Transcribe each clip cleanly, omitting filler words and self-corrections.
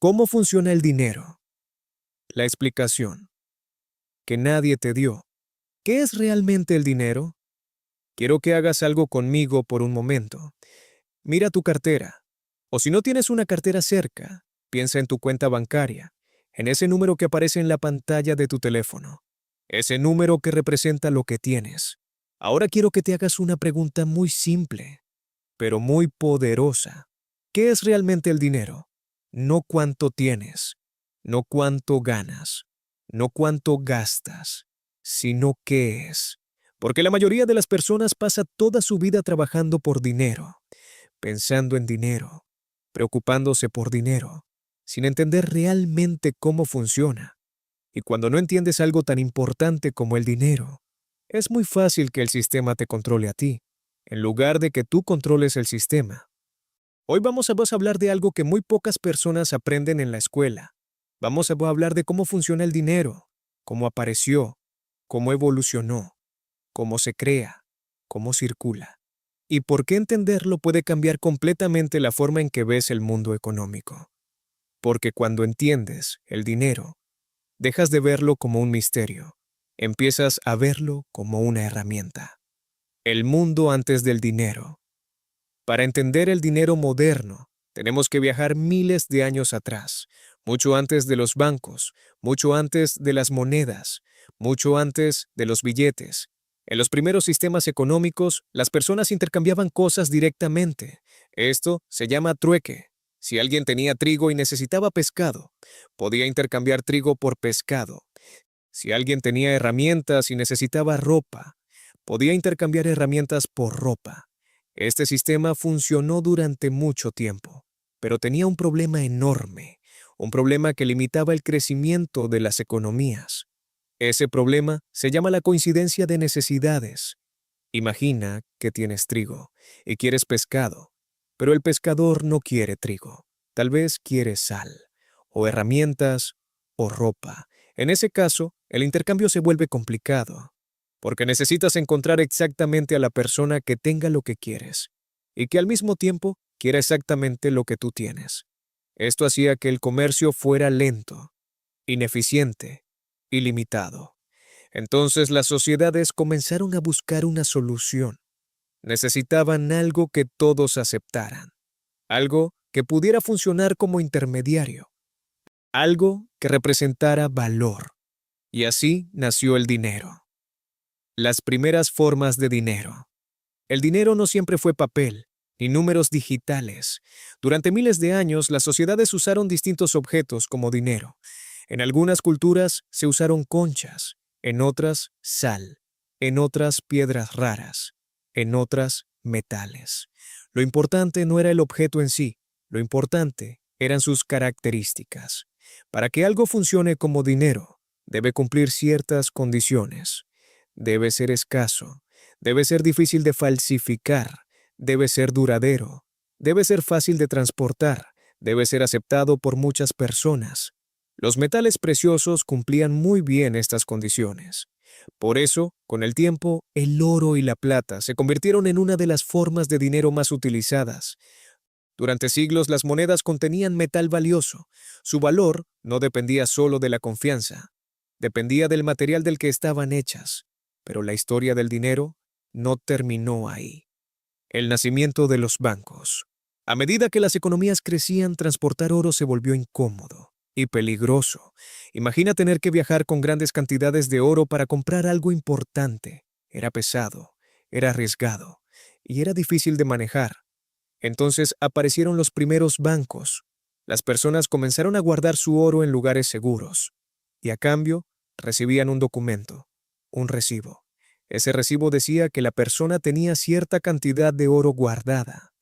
¿Cómo funciona el dinero? La explicación que nadie te dio. ¿Qué es realmente el dinero? Quiero que hagas algo conmigo por un momento. Mira tu cartera. O si no tienes una cartera cerca, piensa en tu cuenta bancaria, en ese número que aparece en la pantalla de tu teléfono, ese número que representa lo que tienes. Ahora quiero que te hagas una pregunta muy simple, pero muy poderosa. ¿Qué es realmente el dinero? No cuánto tienes, no cuánto ganas, no cuánto gastas, sino qué es. Porque la mayoría de las personas pasa toda su vida trabajando por dinero, pensando en dinero, preocupándose por dinero, sin entender realmente cómo funciona. Y cuando no entiendes algo tan importante como el dinero, es muy fácil que el sistema te controle a ti, en lugar de que tú controles el sistema. Hoy vamos a hablar de algo que muy pocas personas aprenden en la escuela. Vamos a hablar de cómo funciona el dinero, cómo apareció, cómo evolucionó, cómo se crea, cómo circula, y por qué entenderlo puede cambiar completamente la forma en que ves el mundo económico. Porque cuando entiendes el dinero, dejas de verlo como un misterio, empiezas a verlo como una herramienta. El mundo antes del dinero. Para entender el dinero moderno, tenemos que viajar miles de años atrás, mucho antes de los bancos, mucho antes de las monedas, mucho antes de los billetes. En los primeros sistemas económicos, las personas intercambiaban cosas directamente. Esto se llama trueque. Si alguien tenía trigo y necesitaba pescado, podía intercambiar trigo por pescado. Si alguien tenía herramientas y necesitaba ropa, podía intercambiar herramientas por ropa. Este sistema funcionó durante mucho tiempo, pero tenía un problema enorme, un problema que limitaba el crecimiento de las economías. Ese problema se llama la coincidencia de necesidades. Imagina que tienes trigo y quieres pescado, pero el pescador no quiere trigo. Tal vez quiere sal, o herramientas, o ropa. En ese caso, el intercambio se vuelve complicado, porque necesitas encontrar exactamente a la persona que tenga lo que quieres, y que al mismo tiempo quiera exactamente lo que tú tienes. Esto hacía que el comercio fuera lento, ineficiente y limitado. Entonces las sociedades comenzaron a buscar una solución. Necesitaban algo que todos aceptaran, algo que pudiera funcionar como intermediario, algo que representara valor. Y así nació el dinero. Las primeras formas de dinero. El dinero no siempre fue papel, ni números digitales. Durante miles de años, las sociedades usaron distintos objetos como dinero. En algunas culturas se usaron conchas, en otras sal, en otras piedras raras, en otras metales. Lo importante no era el objeto en sí, lo importante eran sus características. Para que algo funcione como dinero, debe cumplir ciertas condiciones. Debe ser escaso, debe ser difícil de falsificar, debe ser duradero, debe ser fácil de transportar, debe ser aceptado por muchas personas. Los metales preciosos cumplían muy bien estas condiciones. Por eso, con el tiempo, el oro y la plata se convirtieron en una de las formas de dinero más utilizadas. Durante siglos las monedas contenían metal valioso. Su valor no dependía solo de la confianza, dependía del material del que estaban hechas. Pero la historia del dinero no terminó ahí. El nacimiento de los bancos. A medida que las economías crecían, transportar oro se volvió incómodo y peligroso. Imagina tener que viajar con grandes cantidades de oro para comprar algo importante. Era pesado, era arriesgado y era difícil de manejar. Entonces aparecieron los primeros bancos. Las personas comenzaron a guardar su oro en lugares seguros y a cambio recibían un documento, un recibo. Ese recibo decía que la persona tenía cierta cantidad de oro guardada.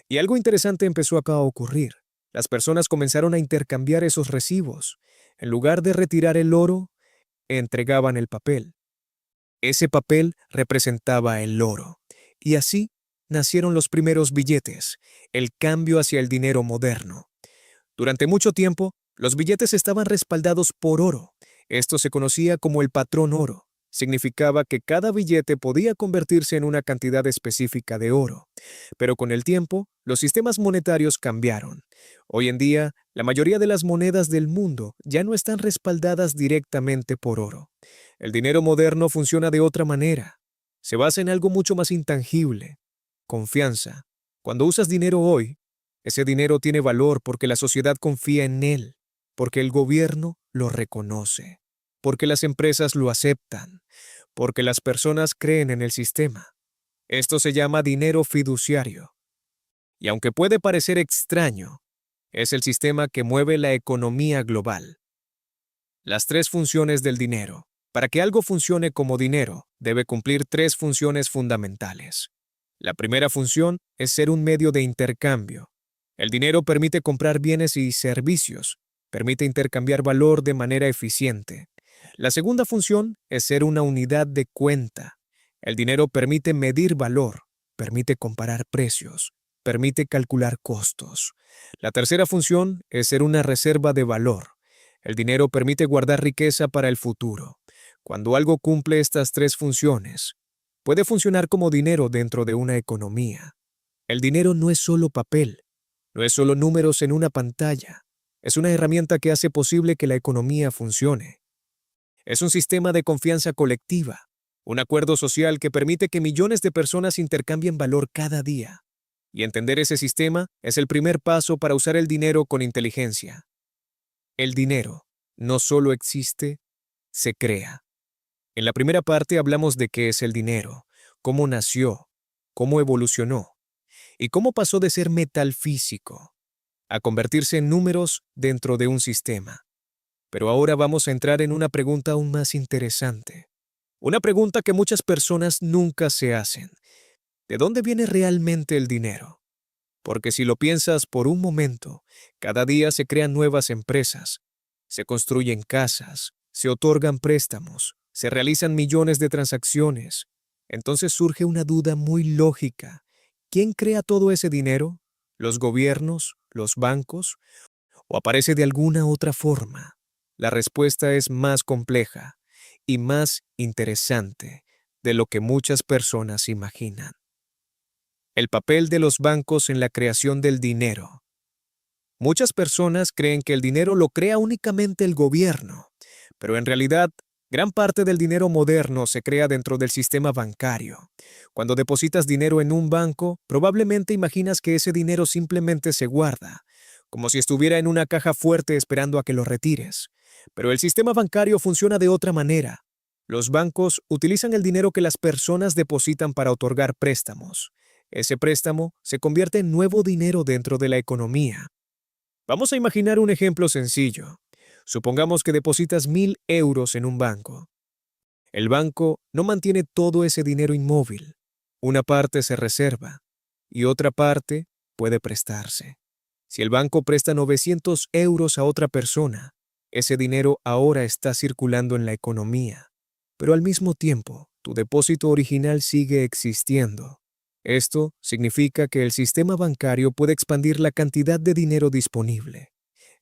Y algo interesante empezó acá a ocurrir. Las personas comenzaron a intercambiar esos recibos. En lugar de retirar el oro, entregaban el papel. Ese papel representaba el oro. Y así nacieron los primeros billetes, el cambio hacia el dinero moderno. Durante mucho tiempo, los billetes estaban respaldados por oro. Esto se conocía como el patrón oro. Significaba que cada billete podía convertirse en una cantidad específica de oro. Pero con el tiempo, los sistemas monetarios cambiaron. Hoy en día, la mayoría de las monedas del mundo ya no están respaldadas directamente por oro. El dinero moderno funciona de otra manera. Se basa en algo mucho más intangible: confianza. Cuando usas dinero hoy, ese dinero tiene valor porque la sociedad confía en él, porque el gobierno lo reconoce, porque las empresas lo aceptan, porque las personas creen en el sistema. Esto se llama dinero fiduciario. Y aunque puede parecer extraño, es el sistema que mueve la economía global. Las tres funciones del dinero. Para que algo funcione como dinero, debe cumplir tres funciones fundamentales. La primera función es ser un medio de intercambio. El dinero permite comprar bienes y servicios, permite intercambiar valor de manera eficiente. La segunda función es ser una unidad de cuenta. El dinero permite medir valor, permite comparar precios, permite calcular costos. La tercera función es ser una reserva de valor. El dinero permite guardar riqueza para el futuro. Cuando algo cumple estas tres funciones, puede funcionar como dinero dentro de una economía. El dinero no es solo papel, no es solo números en una pantalla. Es una herramienta que hace posible que la economía funcione. Es un sistema de confianza colectiva, un acuerdo social que permite que millones de personas intercambien valor cada día. Y entender ese sistema es el primer paso para usar el dinero con inteligencia. El dinero no solo existe, se crea. En la primera parte hablamos de qué es el dinero, cómo nació, cómo evolucionó y cómo pasó de ser metal físico a convertirse en números dentro de un sistema. Pero ahora vamos a entrar en una pregunta aún más interesante. Una pregunta que muchas personas nunca se hacen. ¿De dónde viene realmente el dinero? Porque si lo piensas por un momento, cada día se crean nuevas empresas, se construyen casas, se otorgan préstamos, se realizan millones de transacciones. Entonces surge una duda muy lógica. ¿Quién crea todo ese dinero? ¿Los gobiernos? ¿Los bancos? ¿O aparece de alguna otra forma? La respuesta es más compleja y más interesante de lo que muchas personas imaginan. El papel de los bancos en la creación del dinero. Muchas personas creen que el dinero lo crea únicamente el gobierno, pero en realidad, gran parte del dinero moderno se crea dentro del sistema bancario. Cuando depositas dinero en un banco, probablemente imaginas que ese dinero simplemente se guarda, como si estuviera en una caja fuerte esperando a que lo retires. Pero el sistema bancario funciona de otra manera. Los bancos utilizan el dinero que las personas depositan para otorgar préstamos. Ese préstamo se convierte en nuevo dinero dentro de la economía. Vamos a imaginar un ejemplo sencillo. Supongamos que depositas 1.000 euros en un banco. El banco no mantiene todo ese dinero inmóvil. Una parte se reserva y otra parte puede prestarse. Si el banco presta 900 euros a otra persona, ese dinero ahora está circulando en la economía. Pero al mismo tiempo, tu depósito original sigue existiendo. Esto significa que el sistema bancario puede expandir la cantidad de dinero disponible.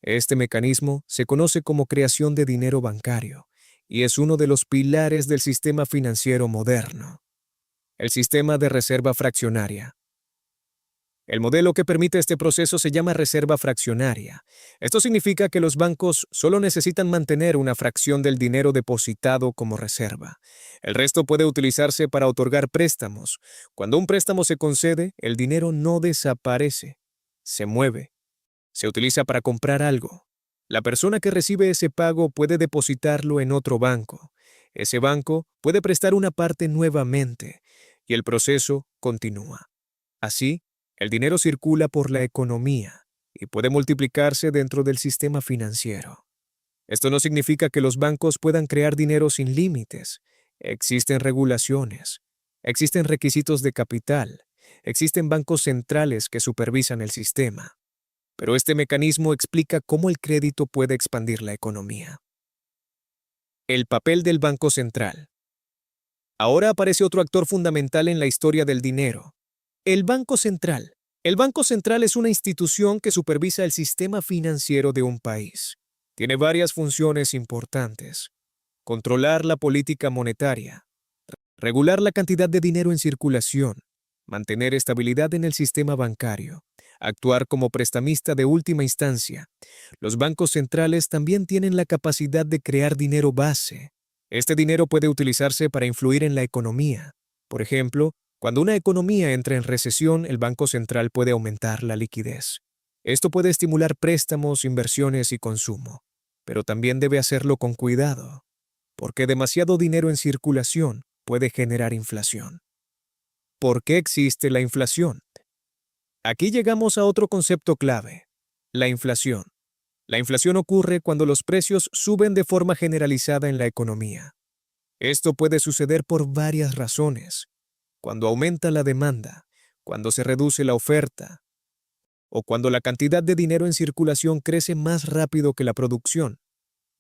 Este mecanismo se conoce como creación de dinero bancario y es uno de los pilares del sistema financiero moderno. El sistema de reserva fraccionaria. El modelo que permite este proceso se llama reserva fraccionaria. Esto significa que los bancos solo necesitan mantener una fracción del dinero depositado como reserva. El resto puede utilizarse para otorgar préstamos. Cuando un préstamo se concede, el dinero no desaparece, se mueve. Se utiliza para comprar algo. La persona que recibe ese pago puede depositarlo en otro banco. Ese banco puede prestar una parte nuevamente y el proceso continúa. Así, el dinero circula por la economía y puede multiplicarse dentro del sistema financiero. Esto no significa que los bancos puedan crear dinero sin límites. Existen regulaciones, existen requisitos de capital, existen bancos centrales que supervisan el sistema. Pero este mecanismo explica cómo el crédito puede expandir la economía. El papel del Banco Central. Ahora aparece otro actor fundamental en la historia del dinero: el Banco Central. El Banco Central es una institución que supervisa el sistema financiero de un país. Tiene varias funciones importantes: controlar la política monetaria, regular la cantidad de dinero en circulación, mantener estabilidad en el sistema bancario actuar como prestamista de última instancia. Los bancos centrales también tienen la capacidad de crear dinero base. Este dinero puede utilizarse para influir en la economía. Por ejemplo, cuando una economía entra en recesión, el Banco Central puede aumentar la liquidez. Esto puede estimular préstamos, inversiones y consumo, pero también debe hacerlo con cuidado, porque demasiado dinero en circulación puede generar inflación. ¿Por qué existe la inflación? Aquí llegamos a otro concepto clave, la inflación. La inflación ocurre cuando los precios suben de forma generalizada en la economía. Esto puede suceder por varias razones. Cuando aumenta la demanda, cuando se reduce la oferta, o cuando la cantidad de dinero en circulación crece más rápido que la producción.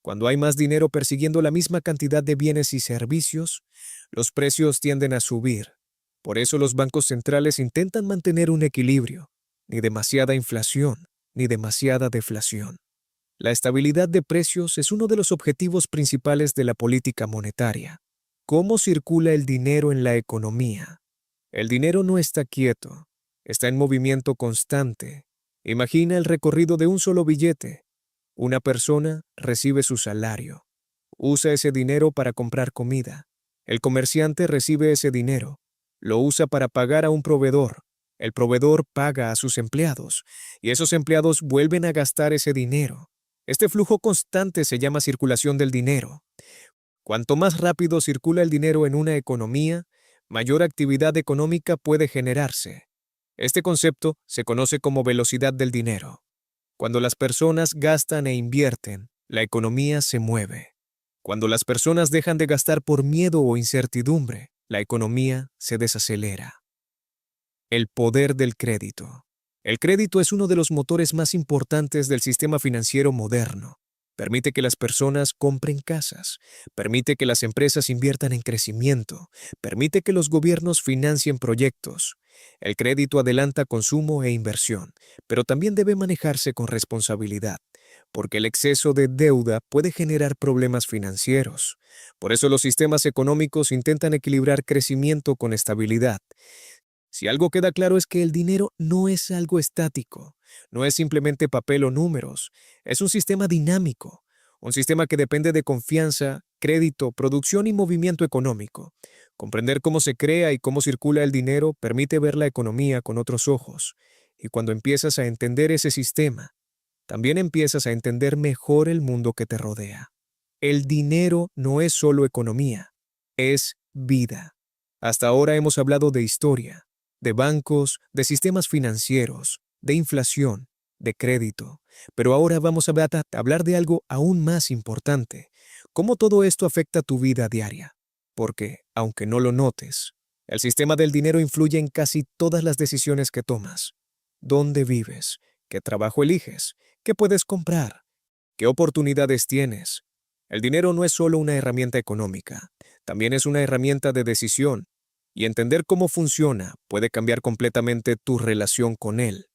Cuando hay más dinero persiguiendo la misma cantidad de bienes y servicios, los precios tienden a subir. Por eso los bancos centrales intentan mantener un equilibrio, ni demasiada inflación, ni demasiada deflación. La estabilidad de precios es uno de los objetivos principales de la política monetaria. ¿Cómo circula el dinero en la economía? El dinero no está quieto, está en movimiento constante. Imagina el recorrido de un solo billete. Una persona recibe su salario. Usa ese dinero para comprar comida. El comerciante recibe ese dinero. Lo usa para pagar a un proveedor. El proveedor paga a sus empleados, y esos empleados vuelven a gastar ese dinero. Este flujo constante se llama circulación del dinero. Cuanto más rápido circula el dinero en una economía, mayor actividad económica puede generarse. Este concepto se conoce como velocidad del dinero. Cuando las personas gastan e invierten, la economía se mueve. Cuando las personas dejan de gastar por miedo o incertidumbre, la economía se desacelera. El poder del crédito. El crédito es uno de los motores más importantes del sistema financiero moderno. Permite que las personas compren casas, permite que las empresas inviertan en crecimiento, permite que los gobiernos financien proyectos. El crédito adelanta consumo e inversión, pero también debe manejarse con responsabilidad, porque el exceso de deuda puede generar problemas financieros. Por eso los sistemas económicos intentan equilibrar crecimiento con estabilidad. Si algo queda claro es que el dinero no es algo estático, no es simplemente papel o números, es un sistema dinámico, un sistema que depende de confianza, crédito, producción y movimiento económico. Comprender cómo se crea y cómo circula el dinero permite ver la economía con otros ojos, y cuando empiezas a entender ese sistema, también empiezas a entender mejor el mundo que te rodea. El dinero no es solo economía, es vida. Hasta ahora hemos hablado de historia, de bancos, de sistemas financieros, de inflación, de crédito. Pero ahora vamos a hablar de algo aún más importante, cómo todo esto afecta tu vida diaria. Porque, aunque no lo notes, el sistema del dinero influye en casi todas las decisiones que tomas. ¿Dónde vives? ¿Qué trabajo eliges? ¿Qué puedes comprar? ¿Qué oportunidades tienes? El dinero no es solo una herramienta económica, también es una herramienta de decisión. Y entender cómo funciona puede cambiar completamente tu relación con él.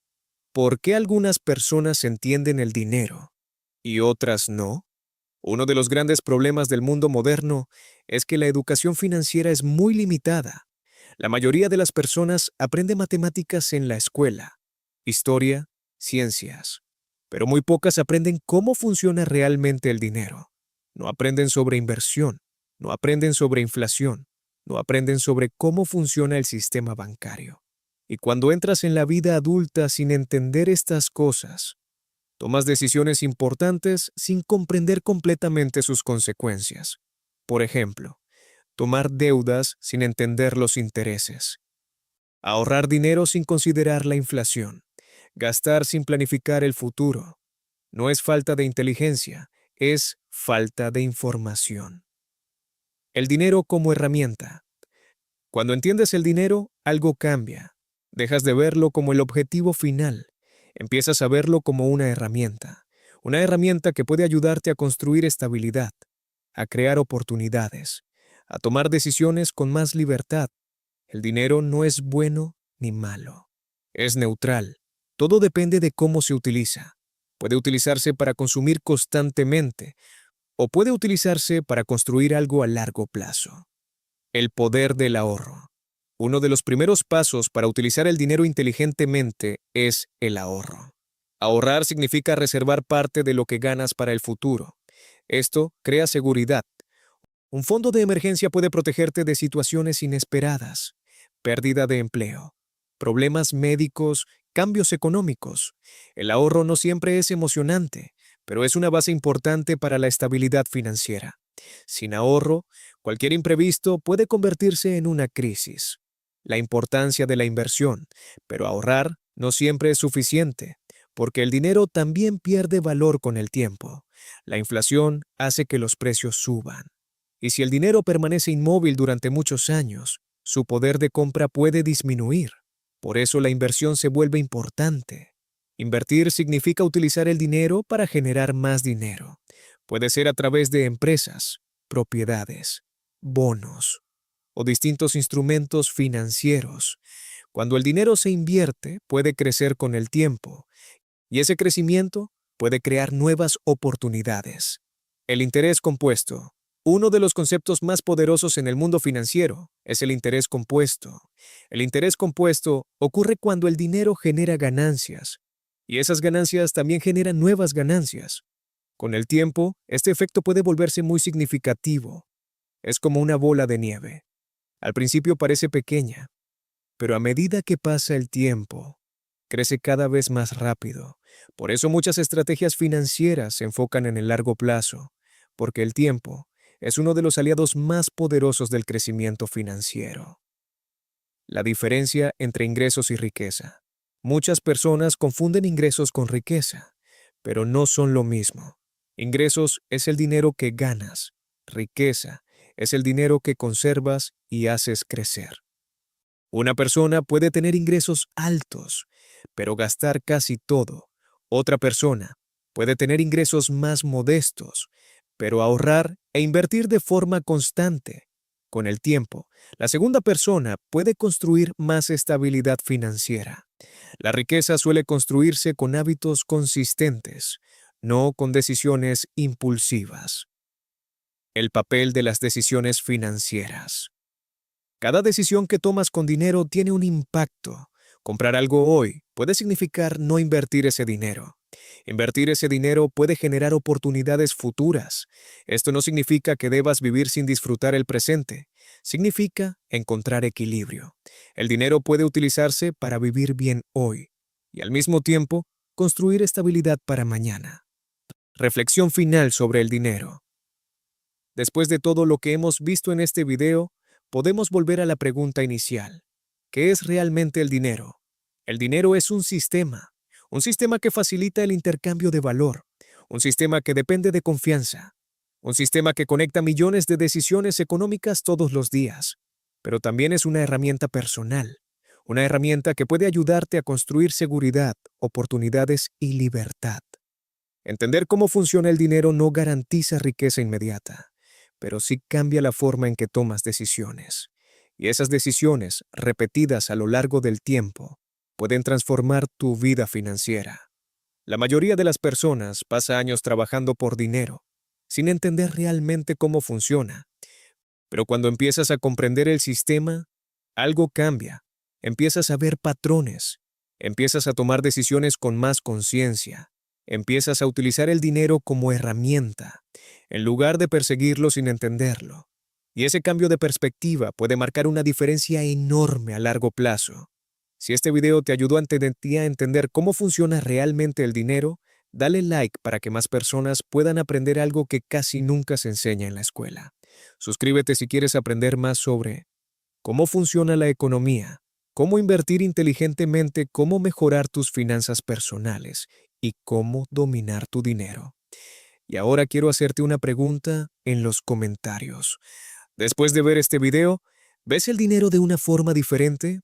¿Por qué algunas personas entienden el dinero y otras no? Uno de los grandes problemas del mundo moderno es que la educación financiera es muy limitada. La mayoría de las personas aprende matemáticas en la escuela, historia, ciencias, pero muy pocas aprenden cómo funciona realmente el dinero. No aprenden sobre inversión, no aprenden sobre inflación, no aprenden sobre cómo funciona el sistema bancario. Y cuando entras en la vida adulta sin entender estas cosas, tomas decisiones importantes sin comprender completamente sus consecuencias. Por ejemplo, tomar deudas sin entender los intereses. Ahorrar dinero sin considerar la inflación. Gastar sin planificar el futuro. No es falta de inteligencia, es falta de información. El dinero como herramienta. Cuando entiendes el dinero, algo cambia. Dejas de verlo como el objetivo final. Empiezas a verlo como una herramienta que puede ayudarte a construir estabilidad, a crear oportunidades, a tomar decisiones con más libertad. El dinero no es bueno ni malo. Es neutral. Todo depende de cómo se utiliza. Puede utilizarse para consumir constantemente o puede utilizarse para construir algo a largo plazo. El poder del ahorro. Uno de los primeros pasos para utilizar el dinero inteligentemente es el ahorro. Ahorrar significa reservar parte de lo que ganas para el futuro. Esto crea seguridad. Un fondo de emergencia puede protegerte de situaciones inesperadas, pérdida de empleo, problemas médicos, cambios económicos. El ahorro no siempre es emocionante, pero es una base importante para la estabilidad financiera. Sin ahorro, cualquier imprevisto puede convertirse en una crisis. La importancia de la inversión, pero ahorrar no siempre es suficiente, porque el dinero también pierde valor con el tiempo. La inflación hace que los precios suban. Y si el dinero permanece inmóvil durante muchos años, su poder de compra puede disminuir. Por eso la inversión se vuelve importante. Invertir significa utilizar el dinero para generar más dinero. Puede ser a través de empresas, propiedades, bonos o distintos instrumentos financieros. Cuando el dinero se invierte, puede crecer con el tiempo, y ese crecimiento puede crear nuevas oportunidades. El interés compuesto. Uno de los conceptos más poderosos en el mundo financiero es el interés compuesto. El interés compuesto ocurre cuando el dinero genera ganancias, y esas ganancias también generan nuevas ganancias. Con el tiempo, este efecto puede volverse muy significativo. Es como una bola de nieve. Al principio parece pequeña, pero a medida que pasa el tiempo, crece cada vez más rápido. Por eso muchas estrategias financieras se enfocan en el largo plazo, porque el tiempo es uno de los aliados más poderosos del crecimiento financiero. La diferencia entre ingresos y riqueza. Muchas personas confunden ingresos con riqueza, pero no son lo mismo. Ingresos es el dinero que ganas. Riqueza es el dinero que conservas y haces crecer. Una persona puede tener ingresos altos, pero gastar casi todo. Otra persona puede tener ingresos más modestos, pero ahorrar e invertir de forma constante. Con el tiempo, la segunda persona puede construir más estabilidad financiera. La riqueza suele construirse con hábitos consistentes, no con decisiones impulsivas. El papel de las decisiones financieras. Cada decisión que tomas con dinero tiene un impacto. Comprar algo hoy puede significar no invertir ese dinero. Invertir ese dinero puede generar oportunidades futuras. Esto no significa que debas vivir sin disfrutar el presente. Significa encontrar equilibrio. El dinero puede utilizarse para vivir bien hoy y al mismo tiempo construir estabilidad para mañana. Reflexión final sobre el dinero. Después de todo lo que hemos visto en este video, podemos volver a la pregunta inicial. ¿Qué es realmente el dinero? El dinero es un sistema que facilita el intercambio de valor, un sistema que depende de confianza, un sistema que conecta millones de decisiones económicas todos los días, pero también es una herramienta personal, una herramienta que puede ayudarte a construir seguridad, oportunidades y libertad. Entender cómo funciona el dinero no garantiza riqueza inmediata, pero sí cambia la forma en que tomas decisiones. Y esas decisiones, repetidas a lo largo del tiempo, pueden transformar tu vida financiera. La mayoría de las personas pasa años trabajando por dinero, sin entender realmente cómo funciona. Pero cuando empiezas a comprender el sistema, algo cambia. Empiezas a ver patrones, empiezas a tomar decisiones con más conciencia, empiezas a utilizar el dinero como herramienta, en lugar de perseguirlo sin entenderlo. Y ese cambio de perspectiva puede marcar una diferencia enorme a largo plazo. Si este video te ayudó a entender cómo funciona realmente el dinero, dale like para que más personas puedan aprender algo que casi nunca se enseña en la escuela. Suscríbete si quieres aprender más sobre cómo funciona la economía, cómo invertir inteligentemente, cómo mejorar tus finanzas personales y cómo dominar tu dinero. Y ahora quiero hacerte una pregunta en los comentarios. Después de ver este video, ¿ves el dinero de una forma diferente?